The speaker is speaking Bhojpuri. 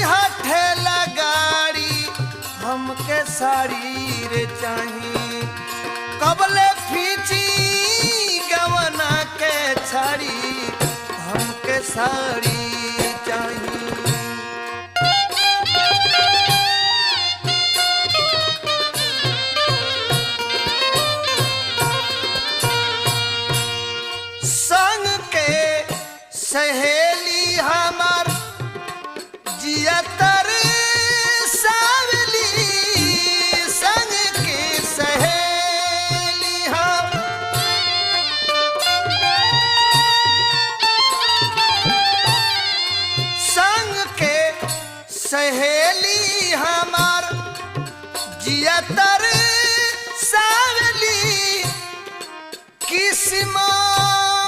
ठेला गाड़ी हमके साड़ी रे चाही कबले फीची गवना के छाड़ी हमके साड़ी चाही। संग के सहेली हमार जियतर सावली संग के सहेली हम संग के सहेली हमार जियतर सावली किस्म